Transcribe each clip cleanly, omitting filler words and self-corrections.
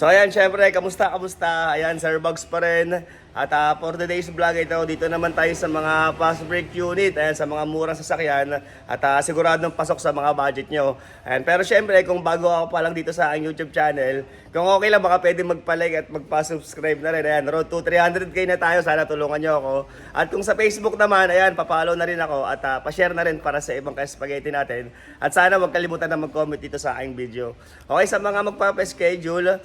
So ayan, syempre, kamusta? Ayan, Sir Bugs pa rin. At for today's vlog ito, dito naman tayo sa mga fast break unit, ayan, sa mga murang sasakyan. At siguradong pasok sa mga budget nyo. Ayan, pero syempre, kung bago ako pa lang dito sa aking YouTube channel, kung okay lang, baka pwede magpa-like at magpa-subscribe na rin. Ayan, road to 300k na tayo, sana tulungan nyo ako. At kung sa Facebook naman, ayan, papalo na rin ako at pa-share na rin para sa ibang ka-spaghetti natin. At sana huwag kalimutan na mag-comment dito sa aking video. Okay, sa mga magpa-schedule,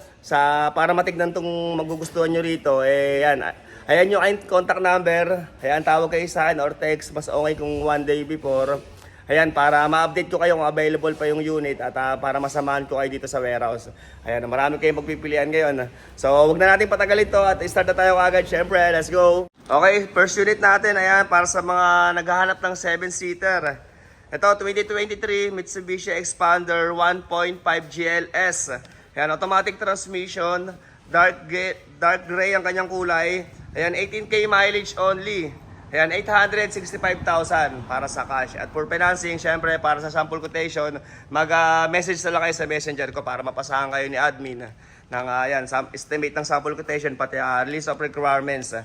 para matignan tong magugustuhan nyo rito, ayan yung contact number. Ayan, tawag kayo sa akin or text. Mas okay kung one day before. Ayan, para ma-update ko kayo kung available pa yung unit at para masamahan ko kayo dito sa warehouse. Ayan, marami kayong magpipilian ngayon. So, wag na natin patagalin to at start na tayo agad. Syempre, let's go! Okay, first unit natin, ayan, para sa mga naghahanap ng 7-seater. Ito, 2023 Mitsubishi Expander 1.5 GLS. Ayan, automatic transmission, dark gray ang kanyang kulay. Ayan, 18k mileage only. Ayan, 865,000 para sa cash. At for financing, syempre, para sa sample quotation, mag-message na lang kayo sa messenger ko para mapasahan kayo ni admin ng estimate ng sample quotation, pati list of requirements.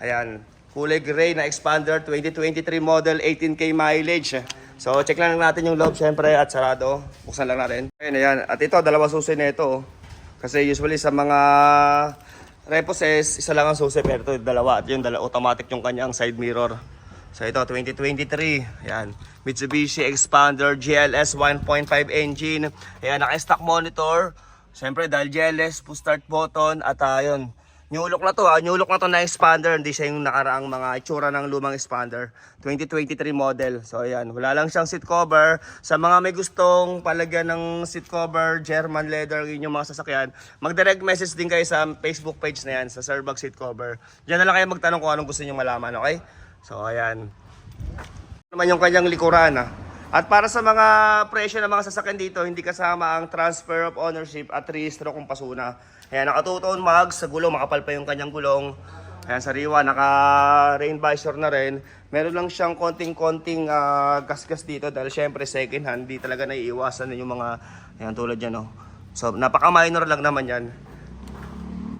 Ayan, kulay gray na Expander, 2023 model, 18k mileage. So, check lang natin yung loob, syempre, at sarado. Buksan lang natin. Ayan. At ito, dalawa susi na ito. Kasi usually sa mga reposes, isa lang ang susi, pero ito dalawa. At yung automatic yung kanyang side mirror. So, ito, 2023. Ayan. Mitsubishi Expander GLS 1.5 engine. Ayan, naka-stock monitor. Syempre, dahil GLS, push start button. At yun. New look na to na Expander, hindi siya yung nakaraang mga itsura ng lumang Expander. 2023 model. So ayan, wala lang siyang seat cover. Sa mga may gustong palagyan ng seat cover, German leather, yun yung mga sasakyan, mag-direct message din kayo sa Facebook page na yan, sa Sir Bugs Seat Cover. Diyan na lang kayo magtanong kung anong gusto niyo malaman, okay? So ayan. Naman yung kanyang likuran. At para sa mga presyo ng mga sasakyan dito, hindi kasama ang transfer of ownership at rehistro kung pasuna. Ayan, naka two-tone mags sa gulong, makapal pa yung kanyang gulong. Ayan, sa Riwa, naka rain visor na rin. Meron lang siyang konting-konting gas-gas dito dahil syempre second hand, di talaga naiiwasan yung mga, ayan, tulad yan, oh. So, napaka-minor lang naman yan.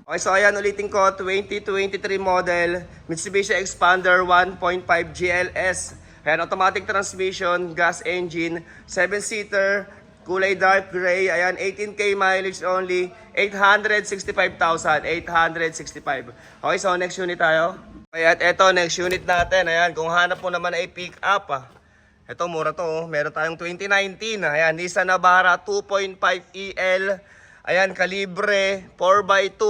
Okay, so ayan, ulitin ko, 2023 model, Mitsubishi Expander 1.5 GLS. Ayan, automatic transmission, gas engine, 7-seater, kulay dark gray. Ayan, 18k mileage only, 865,000, 865. Okay, so next unit tayo. Okay, at eto, next unit natin. Ayan, kung hanap mo naman ay pick up. Ito, mura to. Meron tayong 2019. Ayan, Nissan Navara 2.5 EL. Ayan, kalibre, 4x2,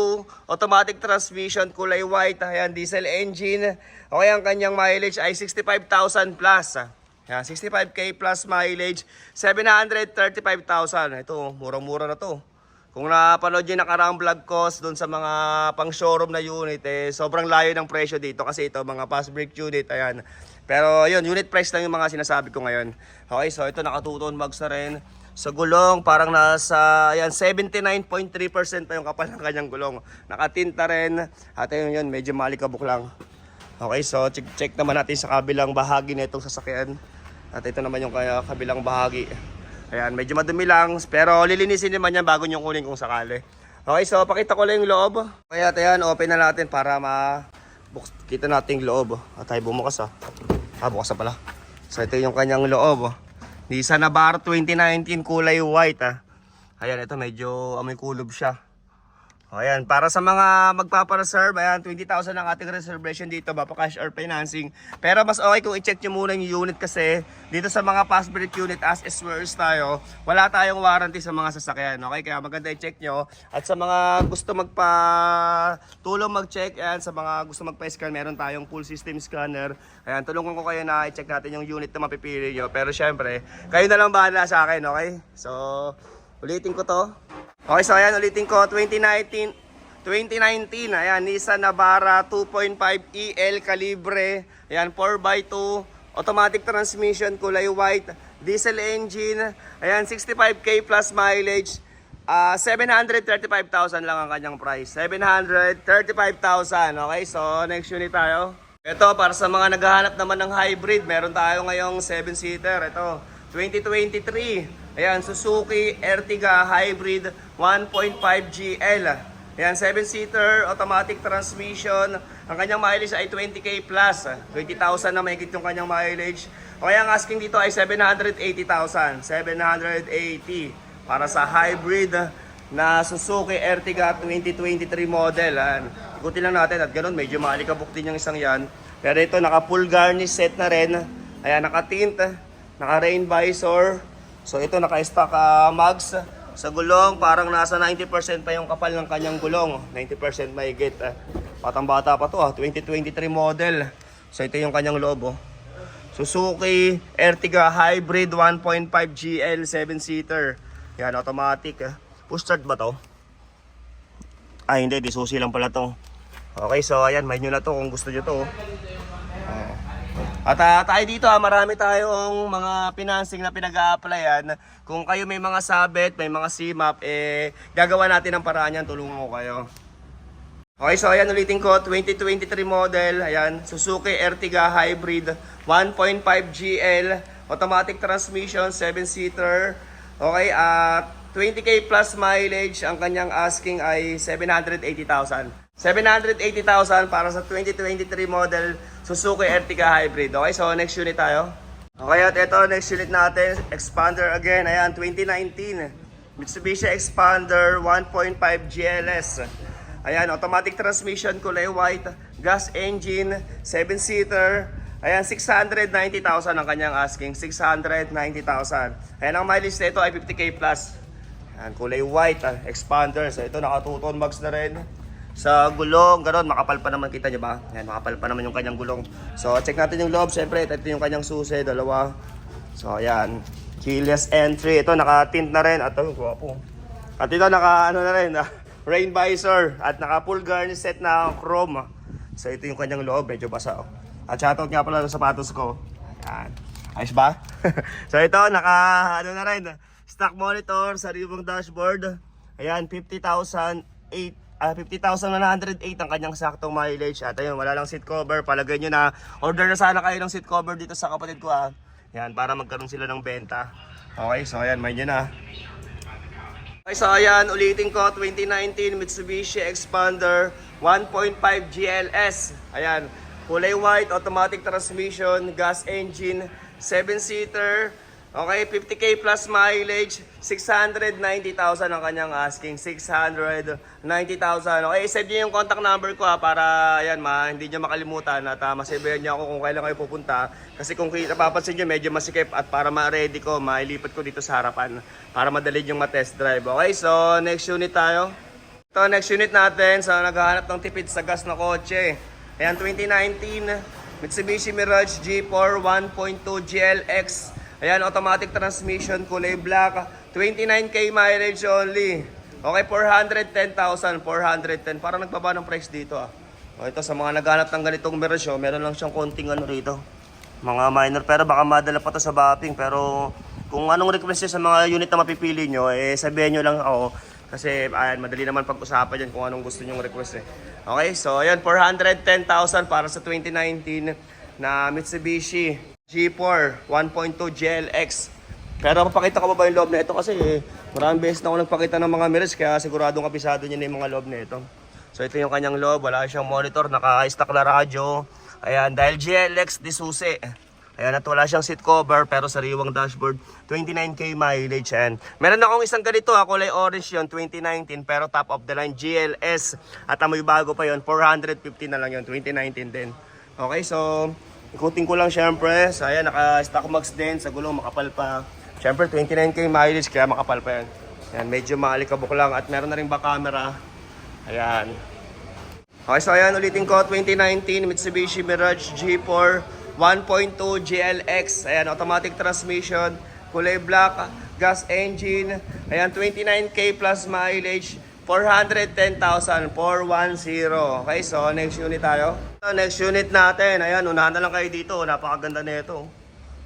automatic transmission, kulay white. Ayan, diesel engine. Okay, ang kanyang mileage ay 65,000 plus. Ayan, 65k plus mileage, 735,000. Ito, murang-mura na to. Kung napanood yung nakaraang vlog ko doon sa mga pang-showroom na unit, sobrang layo ng presyo dito kasi ito, mga fast break unit, ayan. Pero yun, unit price lang yung mga sinasabi ko ngayon. Okay, so ito, naka-two-tone mags na rin. Sa gulong, parang nasa, ayan, 79.3% pa yung kapal ng kanyang gulong. Nakatinta rin. At yun, medyo malikabok lang. Okay, so check naman natin sa kabilang bahagi na itong sasakyan. At ito naman yung kabilang bahagi. Ayan, medyo madumi lang, pero lilinisin naman yan bago nyo kunin kung sakali. Okay, so pakita ko lang yung loob. Kaya ayan, open na natin para kita natin yung loob. At tayo bumukas bukas na pala. So ito yung kanyang loob. Nissan Navara 2019 kulay white. Ayan, ito medyo amoy kulob siya. Ayan, para sa mga magpapareserve, ayan, 20,000 ang ating reservation dito, cash or financing. Pero mas okay kung i-check nyo muna yung unit kasi dito sa mga fast break unit, as is where tayo, wala tayong warranty sa mga sasakyan. Okay, kaya maganda i-check nyo. At sa mga gusto magpa-tulong mag-check, ayan, sa mga gusto magpa-scan, meron tayong full system scanner. Ayan, tulungan ko kayo na i-check natin yung unit na mapipili nyo. Pero syempre, kayo na lang bahala sa akin, okay? So, ulitin ko to. Okay, so ayan, ulitin ko, 2019, ayan, Nissan Navara 2.5 EL kalibre, ayan, 4x2, automatic transmission, kulay white, diesel engine, ayan, 65k plus mileage, 735,000 lang ang kanyang price, 735,000, okay, so next unit tayo. Ito, para sa mga naghahanap naman ng hybrid, meron tayo ngayong 7-seater, ito, 2023, Ayan, Suzuki Ertiga Hybrid 1.5 GL. Ayan, 7-seater, automatic transmission. Ang kanyang mileage ay 20k plus. 20,000 na mahigit yung kanyang mileage. O kaya ang asking dito ay 780,000. 780 para sa hybrid na Suzuki Ertiga 2023 model. Ayan. Ikutin lang natin at ganun, medyo maalikabok din yung isang yan. Pero ito, naka full garnish set na rin. Ayan, naka tint, naka rain visor. So ito, naka-stock mags sa gulong. Parang nasa 90% pa yung kapal ng kanyang gulong. 90% mahigit. Batang-bata pa to 2023 model. So ito yung kanyang loob. Suzuki Ertiga Hybrid 1.5 GL 7-seater. Yan, automatic. Push start ba to? Ay, hindi. Disusi lang pala to. Okay, so ayan. May nyo na to kung gusto nyo to. At tayo dito, marami tayong mga financing na pinag-a-applyan. Kung kayo may mga sabit, may mga CMAP, gagawa natin ang paraan yan. Tulungan ko kayo. Okay, so ayan, ulitin ko, 2023 model. Ayan, Suzuki Ertiga Hybrid 1.5 GL, automatic transmission, 7-seater. Okay, 20k plus mileage. Ang kanyang asking ay 780,000. 780,000 para sa 2023 model Suzuki Ertiga Hybrid. Okay, so next unit tayo. Okay, at ito, next unit natin, Expander again. Ayan, 2019 Mitsubishi Expander 1.5 GLS. Ayan, automatic transmission, kulay white, gas engine, 7-seater. Ayan, 690,000 ang kanyang asking, 690,000. Ayan, ang mileage nito ay 50k plus. Ayan, kulay white, Expander. So ito, naka-2-tone mags na rin. Sa gulong, gano'n, makapal pa naman, kita nyo ba? Ayan, makapal pa naman yung kanyang gulong. So, check natin yung loob. Siyempre, ito yung kanyang susi, dalawa. So, ayan. Keyless entry. Ito, naka-tint na rin. At ito, guwapo. At ito, ano na rin, rain visor. At naka-full garnish set na chrome. So, ito yung kanyang loob. Medyo basa. At shoutout nga pala ng sapatos ko. Ayan. Ayos ba? So, ito, ano na rin. Stock monitor, sariwang dashboard. Ayan, 50,108 ang kanyang saktong mileage. At ayun, wala lang seat cover. Palagay nyo na, order na sana kayo ng seat cover dito sa kapatid ko Yan, para magkaroon sila ng benta. Okay, so ayan, may nyo na. Okay, so ayan, ulitin ko, 2019 Mitsubishi Expander 1.5 GLS. Ayan, kulay white, automatic transmission, gas engine, 7-seater. Okay, 50k plus mileage, 690,000 ang kanyang asking, 690,000. Okay, send niyo yung contact number ko para ayan, hindi niyo makalimutan at masabihan niyo ako kung kailan kayo pupunta. Kasi kung napapansin niyo, medyo masikip at para ma-ready ko, mailipat ko dito sa harapan para madali yung ma-test drive. Okay, so next unit tayo. Ito, next unit natin sa naghahanap ng tipid sa gas na kotse. Ayan, 2019 Mitsubishi Mirage G4 1.2 GLX. Ayan, automatic transmission, kulay black, 29k mileage only. Okay, 410,000, 410. Parang nagbaba ng price dito O, ito sa mga naghanap ng ganitong Mirage, meron lang siyang konting rito. Mga minor, pero baka madala pa to sa Bapping. Pero kung anong request niyo sa mga unit na mapipili nyo, sabihin nyo lang ako. Kasi ayan, madali naman pag-usapan yan kung anong gusto nyong request Okay, so ayan, 410,000 para sa 2019 na Mitsubishi G4 1.2 GLX. Pero papakita ko ba yung loob na ito kasi maraming beses na ako nagpakita ng mga Mirage kaya siguradong kabisado niyo na yung mga loob na ito. So ito yung kanyang loob, wala siyang monitor, naka-stock na radyo. Ayan, dahil GLX disusi. Ayan, at wala siyang seat cover pero sariwang dashboard, 29k mileage yan. Meron akong isang ganito kulay orange yon 2019 pero top of the line GLS. At amoy bago pa yon 450 na lang yon 2019 din. Okay, so ikutin ko lang syempre. So ayan, naka-stock mags din sa gulong, makapal pa. Syempre 29k mileage kaya makapal pa yan. Ayan, medyo maalikabok lang at meron na rin back camera. Ayan. Okay, so ayan, ulitin ko, 2019 Mitsubishi Mirage G4 1.2 GLX. Ayan, automatic transmission, kulay black, gas engine. Ayan, 29k plus mileage, 410,000, 410. Okay, so next unit tayo. Next unit natin, ayan, unahan na lang kayo dito. Napakaganda na ito.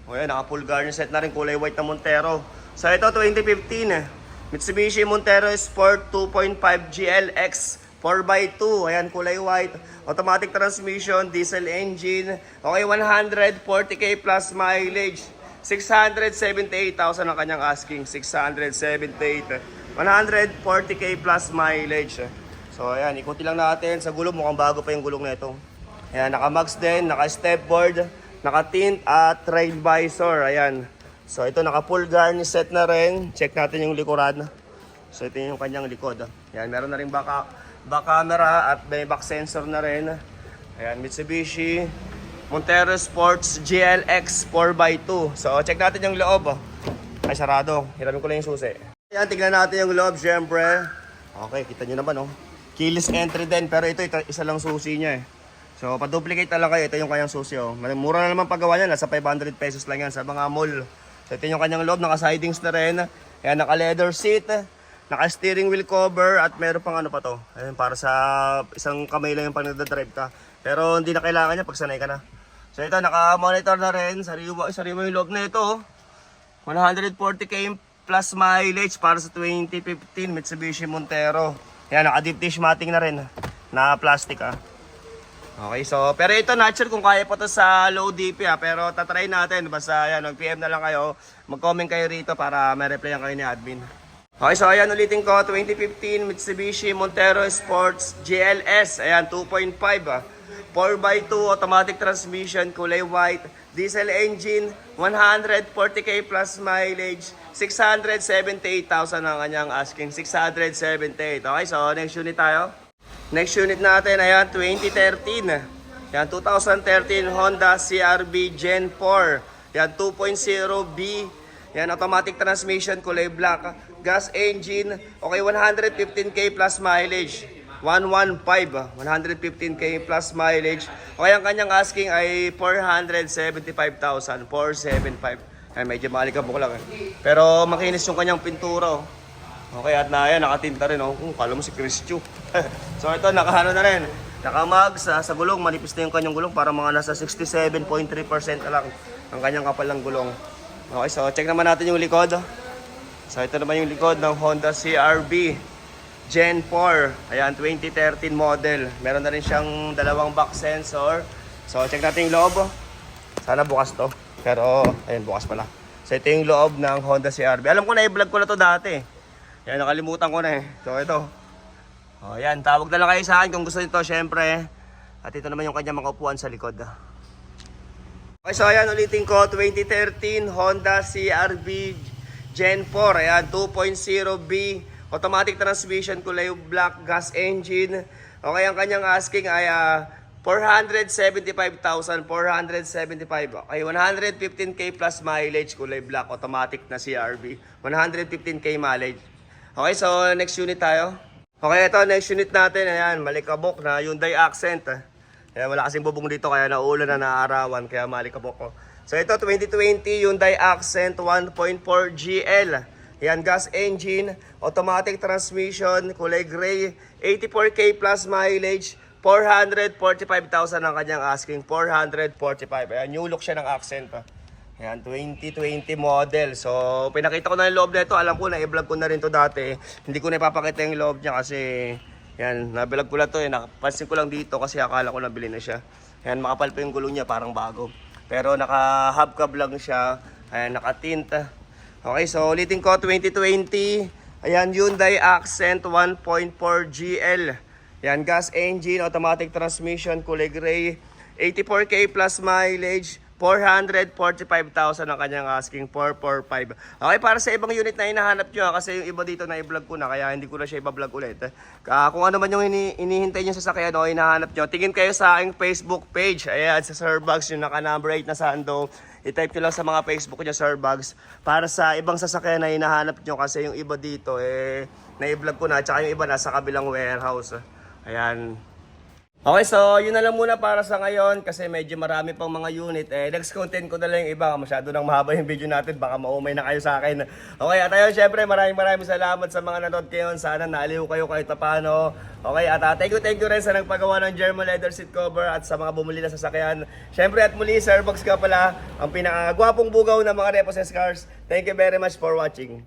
O ayan, naka-full garnish set na rin, kulay white na Montero. So ito, 2015, Mitsubishi Montero Sport 2.5 GLX 4x2. Ayan, kulay white. Automatic transmission, diesel engine. Okay, 140k plus mileage. 678,000 ang kanyang asking. 678. 140k plus mileage. So ayan, ikuti lang natin sa gulong. Mukhang bago pa yung gulong na ito. Ayan, naka-max din, naka-stepboard, naka-tint at trail visor. Ayan. So ito naka-full garnish set na rin. Check natin yung likuran. So ito yung kanyang likod. Ayan, meron na rin back camera at may back sensor na rin. Ayan, Mitsubishi Montero Sports GLX 4x2. So, check natin yung loob. Ay, sarado. Hiramin ko lang yung susi. Ayan, tignan natin yung loob, syempre. Okay, kita nyo naman, oh. Keyless entry din, pero ito isa lang susi niya, eh. So, pa-duplicate na lang kayo. Ito yung kanyang susi, oh. Mura na naman paggawa niya. Nasa 500 pesos lang yan sa mga mall. So, ito yung kanyang loob. Naka-sidings na rin. Ayan, naka-leather seat. Naka-steering wheel cover. At meron pang ano pa to. Ayan, para sa isang kamay lang yung pag nagdadrive ka. Pero hindi na kailangan niya pag sanay ka na. So ito, naka-monitor na rin. Sariwa yung loob na ito. 140k plus mileage para sa 2015 Mitsubishi Montero. Yan, naka-deep dish matting na rin. Na plastic, ah. Okay, so, pero ito not sure kung kaya pa to sa low DP, ah. Pero tatry natin. Basta yan, mag-PM na lang kayo. Mag-comment kayo rito para may replyan kayo ni admin. Okay, so ayan, ulitin ko. 2015 Mitsubishi Montero Sports GLS. Ayan, 2.5, ah. 4x2 automatic transmission, kulay white, diesel engine, 140k plus mileage, 678,000 ang kanyang asking, 678. Okay, so next unit tayo. Next unit natin, ayan, 2013. Ayan, 2013 Honda CR-V Gen 4. Ayan, 2.0B. Ayan, automatic transmission, kulay black, gas engine, okay, 115k plus mileage. 115k plus mileage. O kaya ang kanyang asking ay 475,000. 475. Ay, medyo maalikabok lang, eh. Pero makinis yung kanyang pintura, oh. Okay, at na yan, nakatinta rin, oh. Kala mo si Chris Chu. So ito, nakahano na rin. Nakamag sa gulong, manipis na yung kanyang gulong para mga nasa 67.3% na lang ang kanyang kapal ng gulong. Okay, so check naman natin yung likod. So ito naman yung likod ng Honda CR-V Gen 4. Ayan, 2013 model. Meron na rin siyang dalawang back sensor. So, check natin yung loob. Sana bukas to. Pero, ayun, bukas pala. So, ito yung loob ng Honda CR-V. Alam ko na, i-vlog ko na to dati. Ayan, nakalimutan ko na, eh. So, ito. O, ayan, tawag na lang kayo sa akin kung gusto nito, syempre. At ito naman yung kanyang mga upuan sa likod. Okay, so, ayan, ulitin ko. 2013 Honda CR-V Gen 4. Ayan, 2.0B. Automatic transmission, kulay black, gas engine. Okay, ang kanyang asking ay 475,000. 475. Okay, 115k plus mileage, kulay black, automatic na CR-V. 115k mileage. Okay, so next unit tayo. Okay, ito, next unit natin. Ayan, malikabok na Hyundai Accent. Ayan, wala kasing bubong dito, kaya naulan na naarawan, kaya malikabok ko. So ito, 2020 Hyundai Accent 1.4 GL. Yan, gas engine, automatic transmission, kulay gray, 84k plus mileage, 445,000 ang kanyang asking, 445. Ayan, new look siya ng Accent. Ayan, 2020 model. So, pinakita ko na yung loob na ito. Alam ko na, i-vlog ko na rin to dati. Hindi ko na ipapakita yung loob niya kasi, yan, nabilag ko lang to. Nakapansin ko lang dito kasi akala ko nabili na siya. Ayan, makapal pa yung gulong niya, parang bago. Pero naka-hubcap lang siya. Ayan, naka-tint. Okay, so ulitin ko, 2020, ayan, Hyundai Accent 1.4 GL. Ayan, gas engine, automatic transmission, kulay gray, 84k plus mileage, 445,000 ang kanyang asking, 445. Okay, para sa ibang unit na hinahanap nyo, kasi yung iba dito na i-vlog ko na, kaya hindi ko na siya i-vlog ulit. Kung ano man yung inihintay nyo sa sasakyan o hinahanap nyo, tingin kayo sa aking Facebook page. Ayan, sa Sir Bugs, yung naka-number 8 na sando. I-type nyo lang sa mga Facebook nyo, Sir Bugs. Para sa ibang sasakyan na hinahanap nyo, kasi yung iba dito, na-i-vlog ko na, tsaka yung iba nasa kabilang warehouse. Ayan. Okay, so yun na lang muna para sa ngayon kasi medyo marami pang mga unit. Next content ko na lang yung iba. Masyado nang mahaba yung video natin. Baka maumay na kayo sa akin. Okay, at ayun, syempre maraming salamat sa mga nanood ngayon. Sana naaliw kayo kahit paano. Okay, at thank you rin sa nagpagawa ng German leather seat cover at sa mga bumili na sasakyan. Syempre at muli, Sir Bugs ka pala, ang pinakagwapong bugaw ng mga repossessed cars. Thank you very much for watching.